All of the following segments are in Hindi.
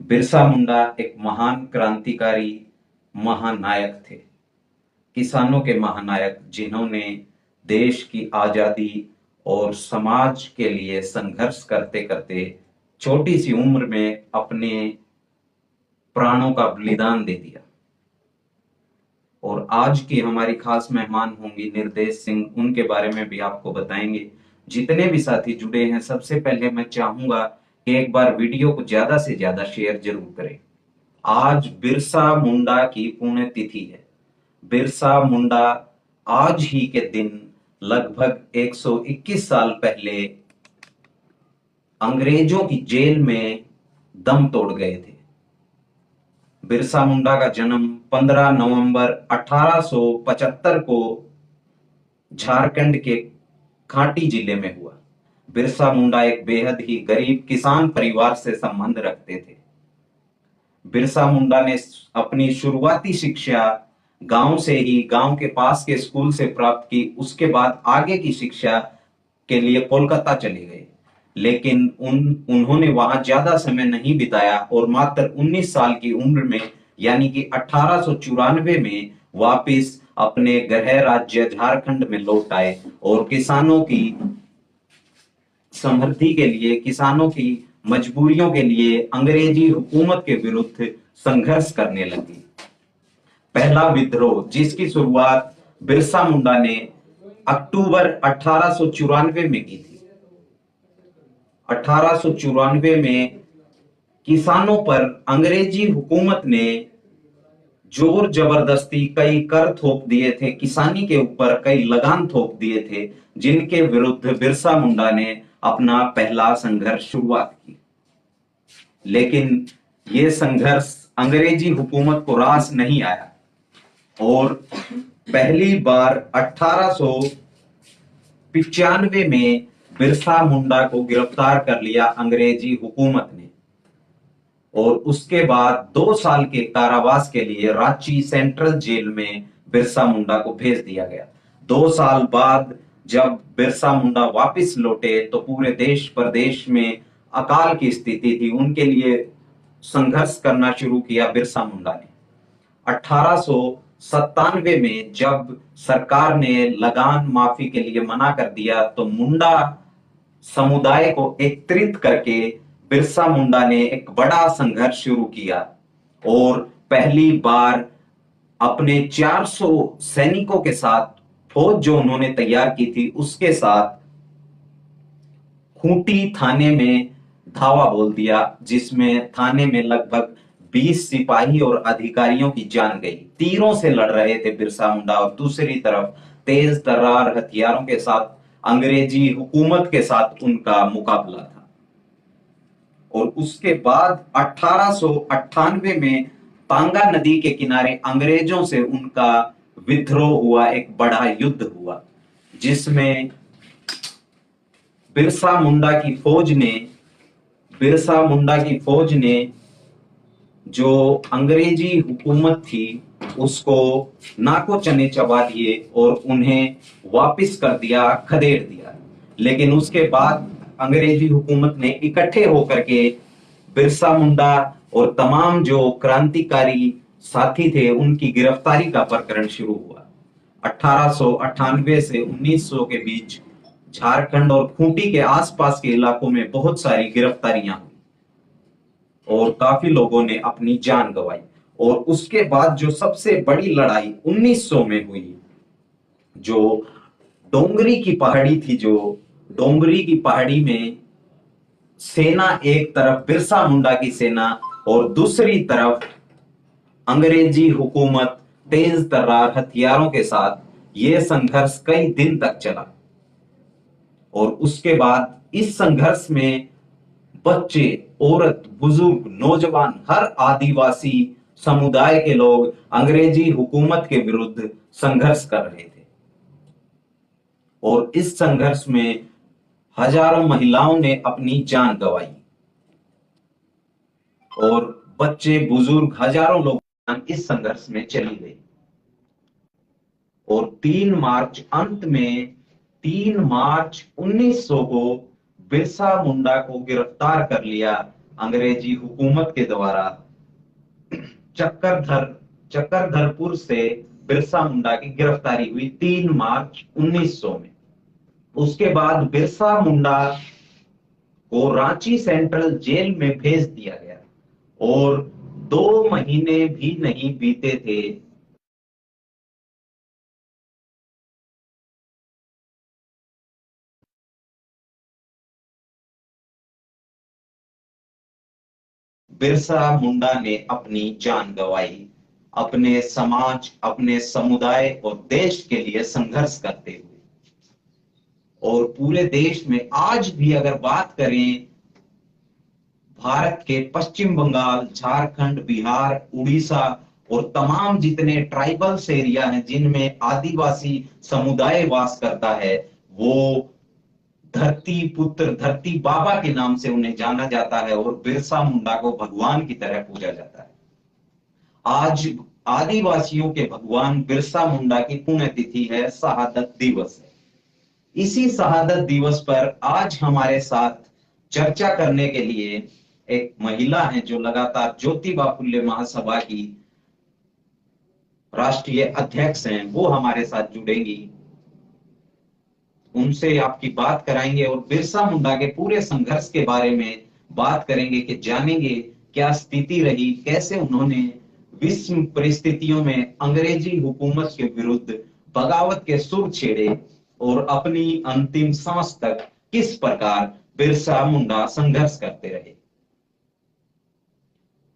बिरसा मुंडा एक महान क्रांतिकारी महानायक थे। किसानों के महानायक जिन्होंने देश की आजादी और समाज के लिए संघर्ष करते करते छोटी सी उम्र में अपने प्राणों का बलिदान दे दिया। और आज की हमारी खास मेहमान होंगी निर्देश सिंह, उनके बारे में भी आपको बताएंगे। जितने भी साथी जुड़े हैं, सबसे पहले मैं चाहूंगा कि एक बार वीडियो को ज्यादा से ज्यादा शेयर जरूर करें। आज बिरसा मुंडा की पुण्यतिथि है। बिरसा मुंडा आज ही के दिन लगभग 121 साल पहले अंग्रेजों की जेल में दम तोड़ गए थे। बिरसा मुंडा का जन्म 15 नवंबर 1875 को झारखंड के कांटी जिले में हुआ। बिरसा मुंडा एक बेहद ही गरीब किसान परिवार से संबंध रखते थे। बिरसा मुंडा ने अपनी शुरुआती शिक्षा गांव से ही, गांव के पास के स्कूल से प्राप्त की। उसके बाद आगे की शिक्षा के लिए कोलकाता चले गए, लेकिन उन्होंने वहां ज्यादा समय नहीं बिताया और मात्र 19 साल की उम्र में यानी कि 1894 में वापस अपने गृह राज्य झारखंड में लौट आए और किसानों की समृद्धि के लिए, किसानों की मजबूरियों के लिए अंग्रेजी हुकूमत के विरुद्ध संघर्ष करने लगे। पहला विद्रोह, जिसकी शुरुआत बिरसा मुंडा ने अक्टूबर 1894 में की थी। 1894 में किसानों पर अंग्रेजी हुकूमत ने जोर जबरदस्ती कई कर थोप दिए थे, किसानी के ऊपर कई लगान थोप दिए थे, जिनके विरुद्ध बिरसा मुंडा ने अपना पहला संघर्ष शुरुआत की। लेकिन यह संघर्ष अंग्रेजी हुकूमत को रास नहीं आया और पहली बार 1895 में बिरसा मुंडा को गिरफ्तार कर लिया अंग्रेजी हुकूमत ने और उसके बाद 2 साल के कारावास के लिए रांची सेंट्रल जेल में बिरसा मुंडा को भेज दिया गया। 2 साल बाद जब बिरसा मुंडा वापस लौटे तो पूरे देश प्रदेश में अकाल की स्थिति थी। उनके लिए संघर्ष करना शुरू किया बिरसा मुंडा ने। 1897 में जब सरकार ने लगान माफी के लिए मना कर दिया तो मुंडा समुदाय को एकत्रित करके बिरसा मुंडा ने एक बड़ा संघर्ष शुरू किया और पहली बार अपने 400 सैनिकों के साथ, फौज जो उन्होंने तैयार की थी उसके साथ खूंटी थाने में धावा बोल दिया, जिसमें थाने में लगभग 20 सिपाही और अधिकारियों की जान गई। तीरों से लड़ रहे थे बिरसा मुंडा और दूसरी तरफ तेज तर्रार हथियारों के साथ अंग्रेजी हुकूमत के साथ उनका मुकाबला था। और उसके बाद 1898 में तांगा नदी के किनारे अंग्रेजों से उनका विद्रोह हुआ, एक बड़ा युद्ध हुआ, जिसमें बिरसा मुंडा की फौज ने जो अंग्रेजी हुकूमत थी उसको नाको चने चबा दिए और उन्हें वापस कर दिया, खदेड़ दिया। लेकिन उसके बाद अंग्रेजी हुकूमत ने इकट्ठे होकर के बिरसा मुंडा और तमाम जो क्रांतिकारी साथी थे उनकी गिरफ्तारी का प्रकरण शुरू हुआ। 1898 से 1900 के बीच झारखंड और खूंटी के आसपास के इलाकों में बहुत सारी गिरफ्तारियां हुई और काफी लोगों ने अपनी जान गंवाई। और उसके बाद जो सबसे बड़ी लड़ाई 1900 में हुई, जो डोंगरी की पहाड़ी थी, जो डोंगरी की पहाड़ी में सेना, एक तरफ बिरसा मुंडा की सेना और दूसरी तरफ अंग्रेजी हुकूमत तेज तर्रार हथियारों के साथ, यह संघर्ष कई दिन तक चला। और उसके बाद इस संघर्ष में बच्चे, औरत, बुजुर्ग, नौजवान, हर आदिवासी समुदाय के लोग अंग्रेजी हुकूमत के विरुद्ध संघर्ष कर रहे थे। और इस संघर्ष में हजारों महिलाओं ने अपनी जान गंवाई और बच्चे, बुजुर्ग, हजारों लोग इस संघर्ष में चली गई। और 3 मार्च 1900 को बिरसा मुंडा को गिरफ्तार कर लिया अंग्रेजी हुकूमत के द्वारा चक्करधरपुर से बिरसा मुंडा की गिरफ्तारी हुई 3 मार्च 1900 में। उसके बाद बिरसा मुंडा को रांची सेंट्रल जेल में भेज दिया गया और 2 महीने भी नहीं बीते थे बिरसा मुंडा ने अपनी जान गंवाई, अपने समाज, अपने समुदाय और देश के लिए संघर्ष करते हुए। और पूरे देश में आज भी अगर बात करें, भारत के पश्चिम बंगाल, झारखंड, बिहार, उड़ीसा और तमाम जितने ट्राइबल्स एरिया हैं जिनमें आदिवासी समुदाय वास करता है, वो धरती पुत्र, धरती बाबा के नाम से उन्हें जाना जाता है और बिरसा मुंडा को भगवान की तरह पूजा जाता है। आज आदिवासियों के भगवान बिरसा मुंडा की पुण्यतिथि है, शहादत दिवस है। इसी शहादत दिवस पर आज हमारे साथ चर्चा करने के लिए एक महिला है जो लगातार ज्योतिबा फुले महासभा की राष्ट्रीय अध्यक्ष हैं, वो हमारे साथ जुड़ेंगी। उनसे आपकी बात कराएंगे और बिरसा मुंडा के पूरे संघर्ष के बारे में बात करेंगे कि जानेंगे क्या स्थिति रही, कैसे उन्होंने विषम परिस्थितियों में अंग्रेजी हुकूमत के विरुद्ध बगावत के सुर छेड़े और अपनी अंतिम सांस तक किस प्रकार बिरसा मुंडा संघर्ष करते रहे।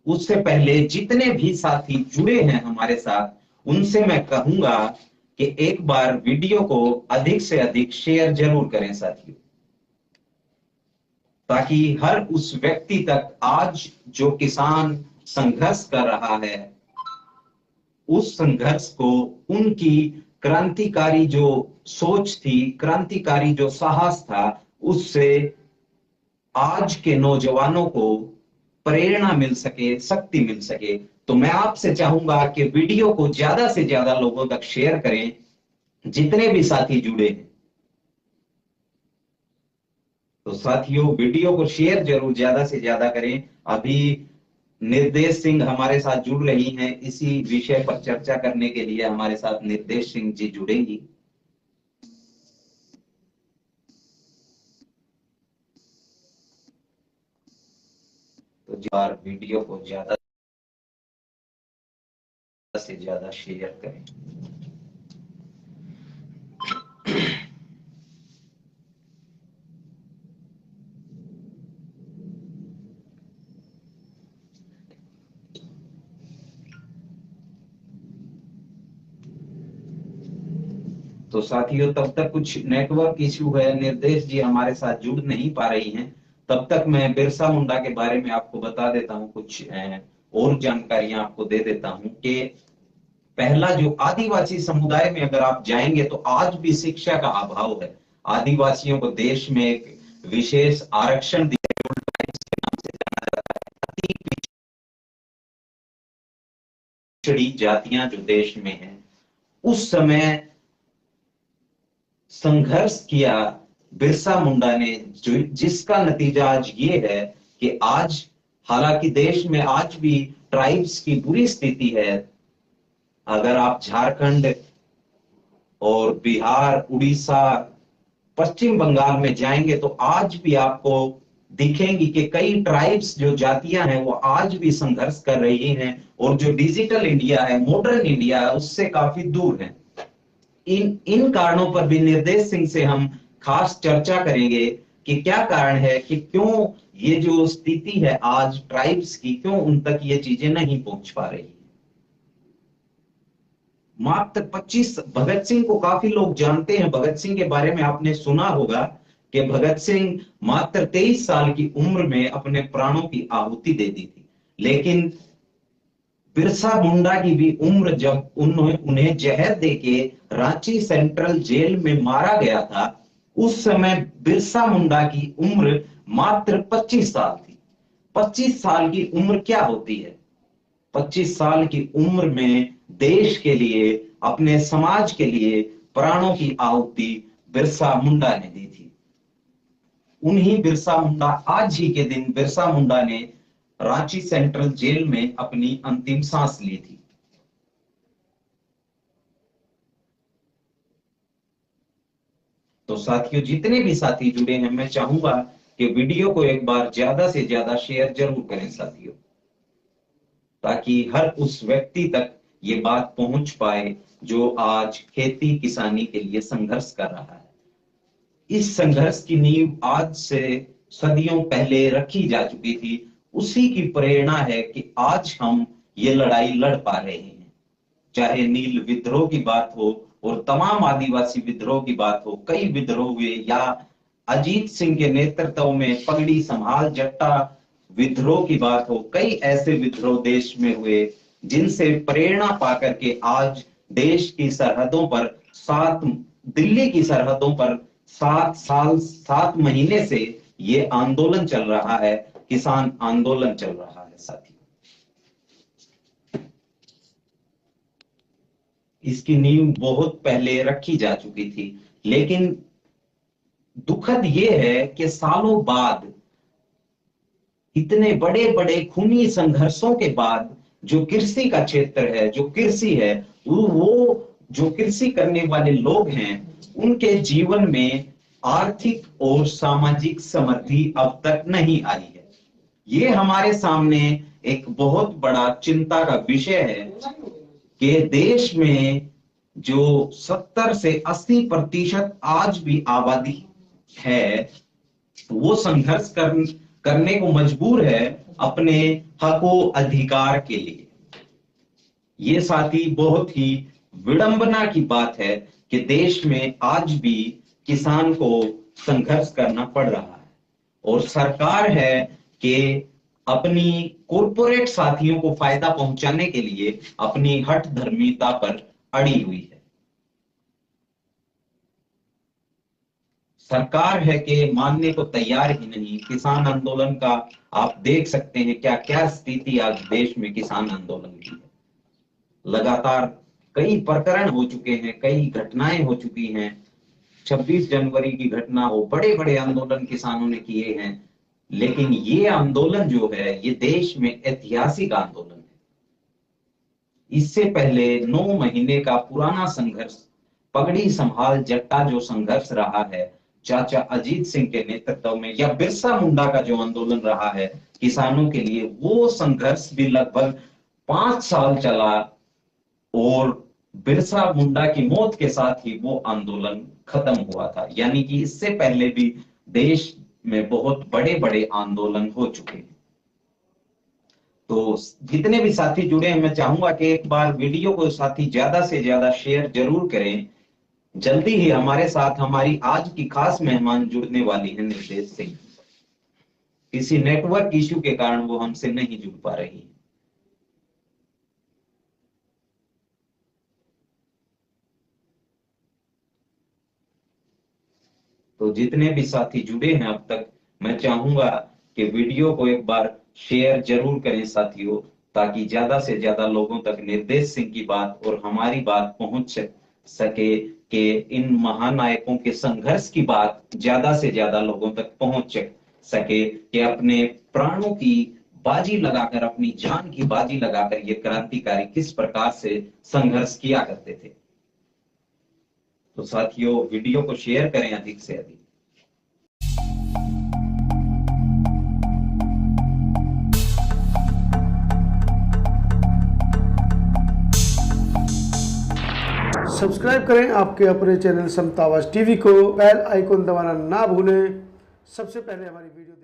उससे पहले जितने भी साथी जुड़े हैं हमारे साथ, उनसे मैं कहूंगा कि एक बार वीडियो को अधिक से अधिक शेयर जरूर करें साथियों, ताकि हर उस व्यक्ति तक आज जो किसान संघर्ष कर रहा है, उस संघर्ष को, उनकी क्रांतिकारी जो सोच थी, क्रांतिकारी जो साहस था, उससे आज के नौजवानों को प्रेरणा मिल सके, शक्ति मिल सके। तो मैं आपसे चाहूंगा कि वीडियो को ज्यादा से ज्यादा लोगों तक शेयर करें, जितने भी साथी जुड़े हैं। तो साथियों, वीडियो को शेयर जरूर ज्यादा से ज्यादा करें। अभी निर्देश सिंह हमारे साथ जुड़ रही हैं, इसी विषय पर चर्चा करने के लिए हमारे साथ निर्देश सिंह जी जुड़ेंगी। तो बार वीडियो को ज्यादा से ज्यादा शेयर करें। तो साथियों, तब तक कुछ नेटवर्क इश्यू है, निर्देश जी हमारे साथ जुड़ नहीं पा रही हैं। तब तक मैं बिरसा मुंडा के बारे में आपको बता देता हूं, कुछ और जानकारियां आपको दे देता हूं कि पहला जो आदिवासी समुदाय में अगर आप जाएंगे तो आज भी शिक्षा का अभाव है। आदिवासियों को देश में एक विशेष आरक्षण दिया के नाम से जाना जाता है। अति पिछड़ी जातियां जो देश में हैं, उस समय संघर्ष किया बिरसा मुंडा ने, जो जिसका नतीजा आज ये है कि आज हालांकि देश में आज भी ट्राइब्स की बुरी स्थिति है। अगर आप झारखंड और बिहार, उड़ीसा, पश्चिम बंगाल में जाएंगे तो आज भी आपको दिखेंगी कि कई ट्राइब्स जो जातियां हैं वो आज भी संघर्ष कर रही हैं और जो डिजिटल इंडिया है, मॉडर्न इंडिया है, उससे काफी दूर है। इन कारणों पर भी निर्देश सिंह से हम खास चर्चा करेंगे कि क्या कारण है कि क्यों ये जो स्थिति है आज ट्राइब्स की, क्यों उन तक ये चीजें नहीं पहुंच पा रही। मात्र 25, भगत सिंह को काफी लोग जानते हैं, भगत सिंह के बारे में आपने सुना होगा कि भगत सिंह मात्र 23 साल की उम्र में अपने प्राणों की आहुति दे दी थी। लेकिन बिरसा मुंडा की भी उम्र, जब उन्हें जहर देके रांची सेंट्रल जेल में मारा गया था, उस समय बिरसा मुंडा की उम्र मात्र 25 साल थी। 25 साल की उम्र क्या होती है? 25 साल की उम्र में देश के लिए, अपने समाज के लिए प्राणों की आहुति बिरसा मुंडा ने दी थी। उन्हीं बिरसा मुंडा, आज ही के दिन बिरसा मुंडा ने रांची सेंट्रल जेल में अपनी अंतिम सांस ली थी। तो साथियों, जितने भी साथी जुड़े हैं, मैं चाहूंगा कि वीडियो को एक बार ज्यादा से ज्यादा शेयर जरूर करें साथियों, ताकि हर उस व्यक्ति तक ये बात पहुंच पाए जो आज खेती किसानी के लिए संघर्ष कर रहा है। इस संघर्ष की नींव आज से सदियों पहले रखी जा चुकी थी। उसी की प्रेरणा है कि आज हम ये लड़ाई लड़ पा रहे हैं। चाहे नील विद्रोह की बात हो और तमाम आदिवासी विद्रोह की बात हो, कई विद्रोह हुए, या अजीत सिंह के नेतृत्व में पगड़ी संभाल जट्टा विद्रोह की बात हो, कई ऐसे विद्रोह देश में हुए जिनसे प्रेरणा पाकर के आज देश की सरहदों पर दिल्ली की सरहदों पर 7 साल 7 महीने से ये आंदोलन चल रहा है, किसान आंदोलन चल रहा है साथियों। इसकी नींव बहुत पहले रखी जा चुकी थी, लेकिन दुखद ये है कि सालों बाद, इतने बड़े बड़े खूनी संघर्षों के बाद, जो कृषि का क्षेत्र है, जो कृषि है, वो जो कृषि करने वाले लोग हैं, उनके जीवन में आर्थिक और सामाजिक समृद्धि अब तक नहीं आई है। ये हमारे सामने एक बहुत बड़ा चिंता का विषय है कि देश में जो 70 से 80% आज भी आबादी है, वो संघर्ष करने को मजबूर है अपने हकों अधिकार के लिए। ये साथी बहुत ही विडंबना की बात है कि देश में आज भी किसान को संघर्ष करना पड़ रहा है और सरकार है कि अपनी कॉरपोरेट साथियों को फायदा पहुंचाने के लिए अपनी हठ धर्मिता पर अड़ी हुई है। सरकार है कि मानने को तैयार ही नहीं। किसान आंदोलन का आप देख सकते हैं क्या क्या स्थिति आज देश में किसान आंदोलन की है। लगातार कई प्रकरण हो चुके हैं, कई घटनाएं हो चुकी हैं। 26 जनवरी की घटना हो, बड़े बड़े आंदोलन किसानों ने किए हैं, लेकिन ये आंदोलन जो है, ये देश में ऐतिहासिक आंदोलन है। इससे पहले 9 महीने का पुराना संघर्ष, पगड़ी संभाल जट्टा जो संघर्ष रहा है चाचा अजीत सिंह के नेतृत्व में, या बिरसा मुंडा का जो आंदोलन रहा है किसानों के लिए, वो संघर्ष भी लगभग 5 साल चला और बिरसा मुंडा की मौत के साथ ही वो आंदोलन खत्म हुआ था। यानी कि इससे पहले भी देश में बहुत बड़े बड़े आंदोलन हो चुके हैं। तो जितने भी साथी जुड़े हैं, मैं चाहूंगा कि एक बार वीडियो को साथी ज्यादा से ज्यादा शेयर जरूर करें। जल्दी ही हमारे साथ हमारी आज की खास मेहमान जुड़ने वाली है निर्देश सिंह। किसी नेटवर्क इश्यू के कारण वो हमसे नहीं जुड़ पा रही है। तो जितने भी साथी जुड़े हैं अब तक, मैं चाहूंगा कि वीडियो को एक बार शेयर जरूर करें साथियों, ताकि ज्यादा से ज्यादा लोगों तक निर्देश सिंह की बात और हमारी बात पहुंच सके, कि इन महानायकों के संघर्ष की बात ज्यादा से ज्यादा लोगों तक पहुंच सके, कि अपने प्राणों की बाजी लगाकर, अपनी जान की बाजी लगाकर ये क्रांतिकारी किस प्रकार से संघर्ष किया करते थे। तो साथियों, वीडियो को शेयर करें अधिक से अधिक। सब्सक्राइब करें आपके अपने चैनल समता आवाज टीवी को, बेल आइकन दबाना ना भूलें, सबसे पहले हमारी वीडियो